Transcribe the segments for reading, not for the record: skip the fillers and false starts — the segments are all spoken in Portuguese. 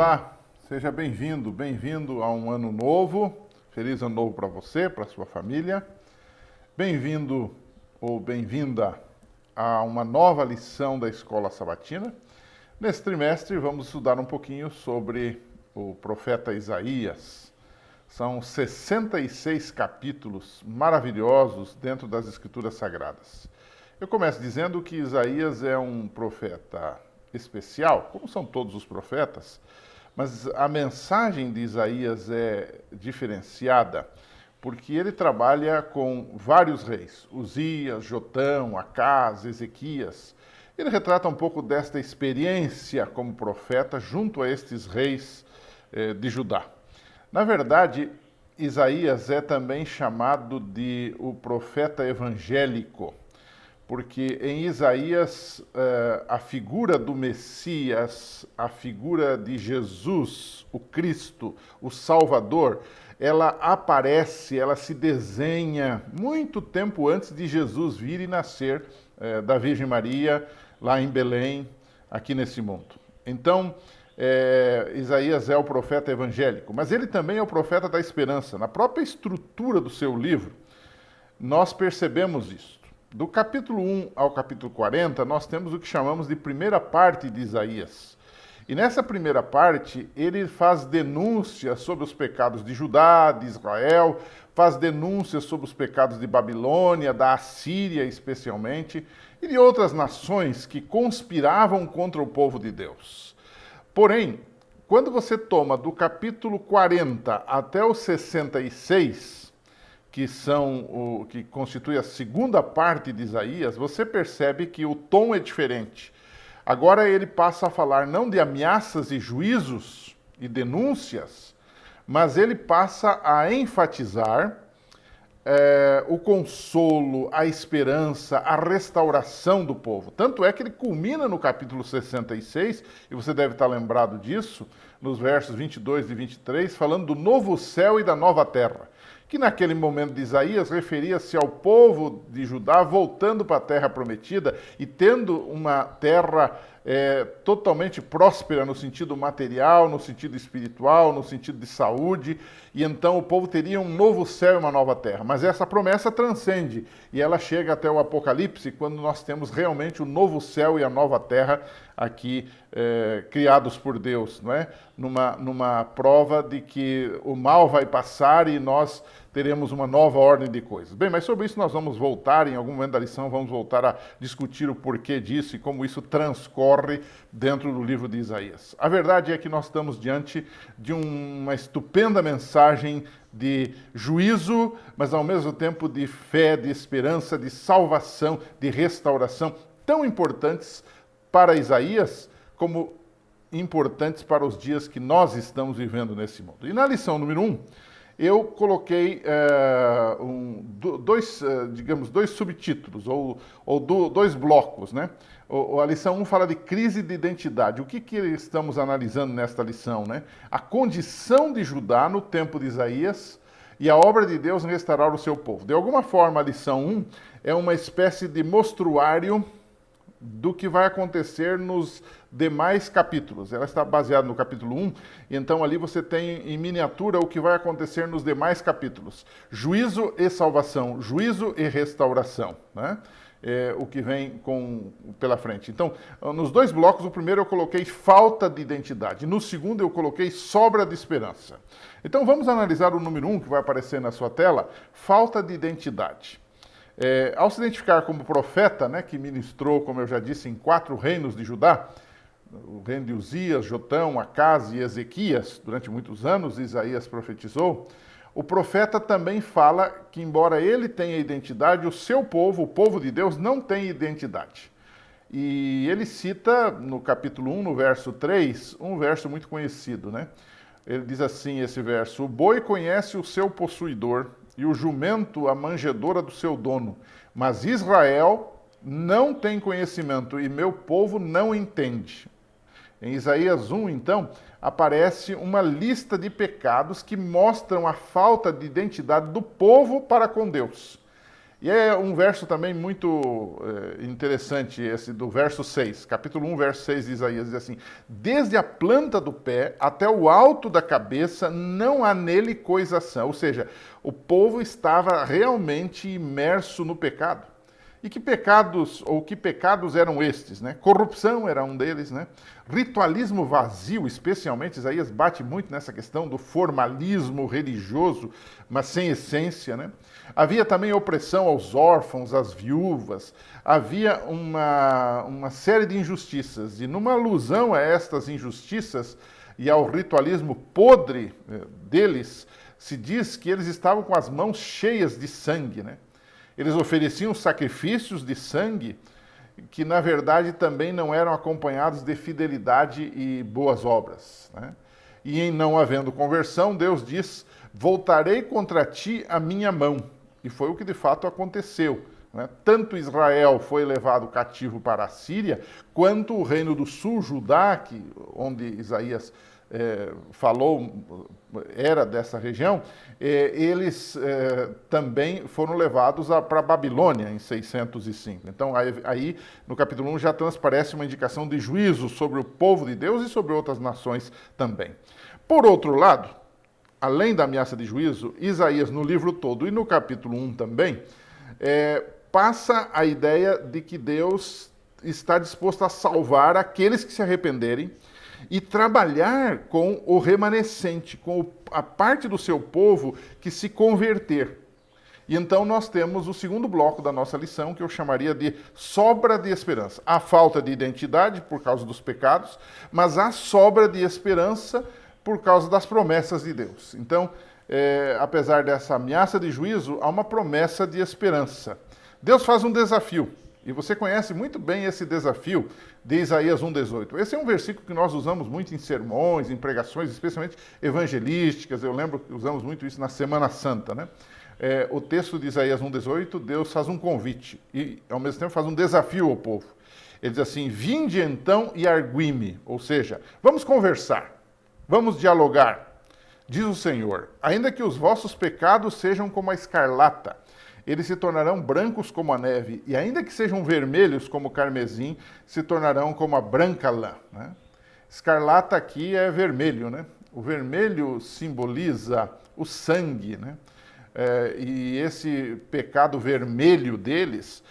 Olá, seja bem-vindo, bem-vindo a um ano novo. Feliz ano novo para você, para sua família. Bem-vindo ou bem-vinda a uma nova lição da Escola Sabatina. Nesse trimestre vamos estudar um pouquinho sobre o profeta Isaías. São 66 capítulos maravilhosos dentro das Escrituras Sagradas. Eu começo dizendo que Isaías é um profeta especial, como são todos os profetas, mas a mensagem de Isaías é diferenciada porque ele trabalha com vários reis, Uzias, Jotão, Acás, Ezequias. Ele retrata um pouco desta experiência como profeta junto a estes reis de Judá. Na verdade, Isaías é também chamado de o profeta evangélico, porque em Isaías a figura do Messias, a figura de Jesus, o Cristo, o Salvador, ela aparece, ela se desenha muito tempo antes de Jesus vir e nascer da Virgem Maria, lá em Belém, aqui nesse mundo. Então, Isaías é o profeta evangélico, mas ele também é o profeta da esperança. Na própria estrutura do seu livro, nós percebemos isso. Do capítulo 1 ao capítulo 40, nós temos o que chamamos de primeira parte de Isaías. E nessa primeira parte, ele faz denúncias sobre os pecados de Judá, de Israel, faz denúncias sobre os pecados de Babilônia, da Assíria especialmente, e de outras nações que conspiravam contra o povo de Deus. Porém, quando você toma do capítulo 40 até o 66, que constitui a segunda parte de Isaías, você percebe que o tom é diferente. Agora ele passa a falar não de ameaças e juízos e denúncias, mas ele passa a enfatizar o consolo, a esperança, a restauração do povo. Tanto é que ele culmina no capítulo 66, e você deve estar lembrado disso, nos versos 22 e 23, falando do novo céu e da nova terra, que naquele momento de Isaías referia-se ao povo de Judá voltando para a terra prometida e tendo uma terra totalmente próspera no sentido material, no sentido espiritual, no sentido de saúde, e então o povo teria um novo céu e uma nova terra. Mas essa promessa transcende e ela chega até o Apocalipse, quando nós temos realmente o novo céu e a nova terra aqui criados por Deus, não é? Numa prova de que o mal vai passar e nós teremos uma nova ordem de coisas. Bem, mas sobre isso nós vamos voltar, em algum momento da lição, vamos voltar a discutir o porquê disso e como isso transcorre dentro do livro de Isaías. A verdade é que nós estamos diante de uma estupenda mensagem de juízo, mas ao mesmo tempo de fé, de esperança, de salvação, de restauração, tão importantes para Isaías como importantes para os dias que nós estamos vivendo nesse mundo. E na lição número 1, eu coloquei dois subtítulos, ou dois blocos, né? A lição 1 fala de crise de identidade. O que estamos analisando nesta lição, né? A condição de Judá no tempo de Isaías e a obra de Deus em restaurar o seu povo. De alguma forma, a lição 1 é uma espécie de mostruário do que vai acontecer nos demais capítulos. Ela está baseada no capítulo 1, e então ali você tem em miniatura o que vai acontecer nos demais capítulos. Juízo e salvação, juízo e restauração, né? O que vem pela frente. Então, nos dois blocos, o primeiro eu coloquei falta de identidade, no segundo eu coloquei sobra de esperança. Então vamos analisar o número 1, que vai aparecer na sua tela, falta de identidade. Ao se identificar como profeta, né, que ministrou, como eu já disse, em 4 reinos de Judá, o reino de Uzias, Jotão, Acás e Ezequias, durante muitos anos Isaías profetizou, o profeta também fala que, embora ele tenha identidade, o seu povo, o povo de Deus, não tem identidade. E ele cita no capítulo 1, no verso 3, um verso muito conhecido, né? Ele diz assim, esse verso: o boi conhece o seu possuidor, e o jumento a manjedoura do seu dono. Mas Israel não tem conhecimento e meu povo não entende. Em Isaías 1, então, aparece uma lista de pecados que mostram a falta de identidade do povo para com Deus. E é um verso também muito interessante, esse do verso 6. Capítulo 1, verso 6 de Isaías diz assim: desde a planta do pé até o alto da cabeça não há nele coisa sã. Ou seja, o povo estava realmente imerso no pecado. E que pecados eram estes, né? Corrupção era um deles, né? Ritualismo vazio, especialmente, Isaías bate muito nessa questão do formalismo religioso, mas sem essência, né? Havia também opressão aos órfãos, às viúvas, havia uma série de injustiças, e numa alusão a estas injustiças e ao ritualismo podre deles, se diz que eles estavam com as mãos cheias de sangue, né? Eles ofereciam sacrifícios de sangue que, na verdade, também não eram acompanhados de fidelidade e boas obras, né? E em não havendo conversão, Deus diz: voltarei contra ti a minha mão. E foi o que de fato aconteceu, né? Tanto Israel foi levado cativo para a Síria, quanto o reino do sul, Judá, onde Isaías falou, era dessa região, eles também foram levados para a Babilônia em 605. Então, aí, no capítulo 1, já transparece uma indicação de juízo sobre o povo de Deus e sobre outras nações também. Por outro lado, além da ameaça de juízo, Isaías, no livro todo e no capítulo 1 também, passa a ideia de que Deus está disposto a salvar aqueles que se arrependerem e trabalhar com o remanescente, com a parte do seu povo que se converter. E então nós temos o segundo bloco da nossa lição, que eu chamaria de sobra de esperança. Há falta de identidade por causa dos pecados, mas há sobra de esperança por causa das promessas de Deus. Então, apesar dessa ameaça de juízo, há uma promessa de esperança. Deus faz um desafio. E você conhece muito bem esse desafio de Isaías 1,18. Esse é um versículo que nós usamos muito em sermões, em pregações, especialmente evangelísticas. Eu lembro que usamos muito isso na Semana Santa, né? O texto de Isaías 1,18, Deus faz um convite e, ao mesmo tempo, faz um desafio ao povo. Ele diz assim: vinde então e argui-me, ou seja, vamos conversar, vamos dialogar. Diz o Senhor: ainda que os vossos pecados sejam como a escarlata, eles se tornarão brancos como a neve, e ainda que sejam vermelhos como o carmesim, se tornarão como a branca lã, né? Escarlata aqui é vermelho, né? O vermelho simboliza o sangue, né? E esse pecado vermelho deles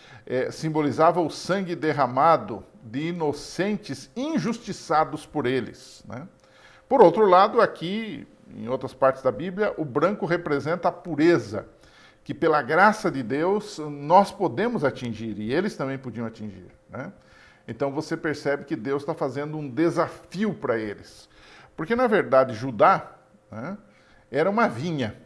simbolizava o sangue derramado de inocentes injustiçados por eles, né? Por outro lado, aqui, em outras partes da Bíblia, o branco representa a pureza, que pela graça de Deus nós podemos atingir, e eles também podiam atingir, né? Então você percebe que Deus está fazendo um desafio para eles. Porque, na verdade, Judá, né, era uma vinha,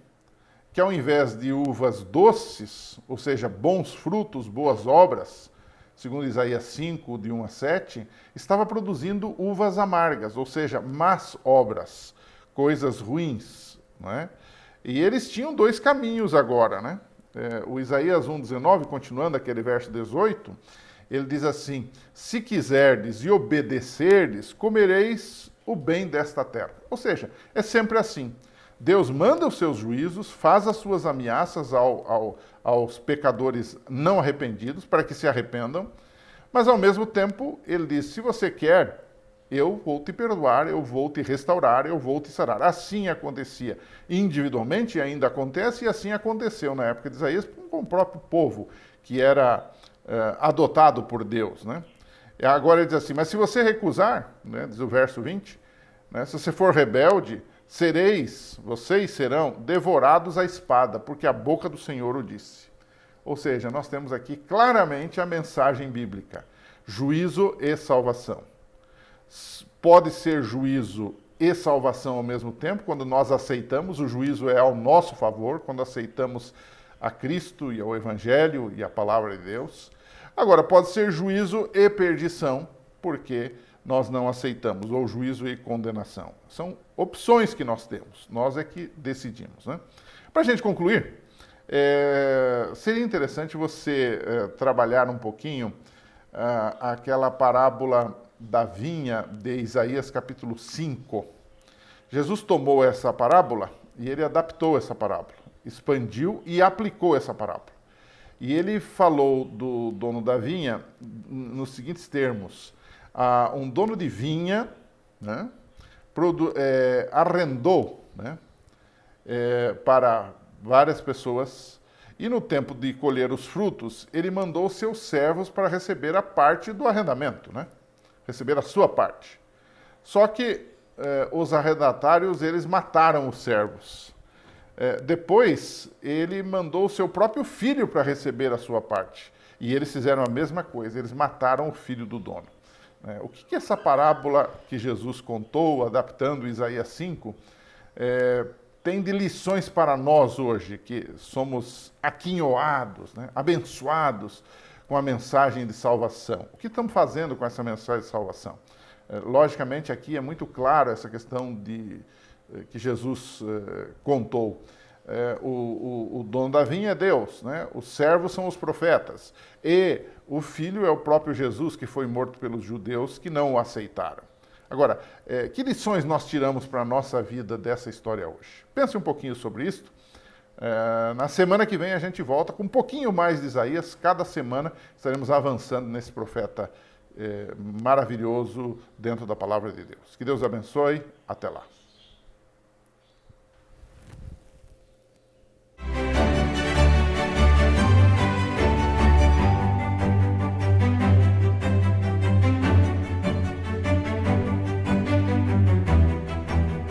que ao invés de uvas doces, ou seja, bons frutos, boas obras, segundo Isaías 5, de 1 a 7, estava produzindo uvas amargas, ou seja, más obras, coisas ruins, não é? E eles tinham dois caminhos agora, né? O Isaías 1,19, continuando aquele verso 18, ele diz assim: se quiserdes e obedecerdes, comereis o bem desta terra. Ou seja, é sempre assim. Deus manda os seus juízos, faz as suas ameaças aos pecadores não arrependidos, para que se arrependam, mas ao mesmo tempo ele diz: se você quer, eu vou te perdoar, eu vou te restaurar, eu vou te sarar. Assim acontecia individualmente, e ainda acontece, e assim aconteceu na época de Isaías com o próprio povo, que era adotado por Deus, né? E agora ele diz assim: mas se você recusar, né, diz o verso 20, né, se você for rebelde, vocês serão devorados à espada, porque a boca do Senhor o disse. Ou seja, nós temos aqui claramente a mensagem bíblica: juízo e salvação. Pode ser juízo e salvação ao mesmo tempo, quando nós aceitamos, o juízo é ao nosso favor, quando aceitamos a Cristo e ao Evangelho e a palavra de Deus. Agora, pode ser juízo e perdição, porque nós não aceitamos, ou juízo e condenação. São opções que nós temos, nós é que decidimos, né? Para a gente concluir, seria interessante você trabalhar um pouquinho aquela parábola da vinha de Isaías capítulo 5. Jesus tomou essa parábola e ele adaptou essa parábola, expandiu e aplicou essa parábola. E ele falou do dono da vinha nos seguintes termos: um dono de vinha, né, arrendou, né, para várias pessoas, e no tempo de colher os frutos, ele mandou seus servos para receber a parte do arrendamento, né, receber a sua parte. Só que os arrendatários, eles mataram os servos. Depois, ele mandou o seu próprio filho para receber a sua parte. E eles fizeram a mesma coisa, eles mataram o filho do dono. O que essa parábola que Jesus contou, adaptando Isaías 5, tem de lições para nós hoje, que somos aquinhoados, né, abençoados com a mensagem de salvação? O que estamos fazendo com essa mensagem de salvação? Logicamente, aqui é muito claro essa questão que Jesus contou. O dono da vinha é Deus, né? Os servos são os profetas, e o filho é o próprio Jesus, que foi morto pelos judeus que não o aceitaram. Agora, que lições nós tiramos para a nossa vida dessa história hoje? Pense um pouquinho sobre isso. Na semana que vem a gente volta com um pouquinho mais de Isaías. Cada semana estaremos avançando nesse profeta maravilhoso dentro da palavra de Deus. Que Deus abençoe. Até lá.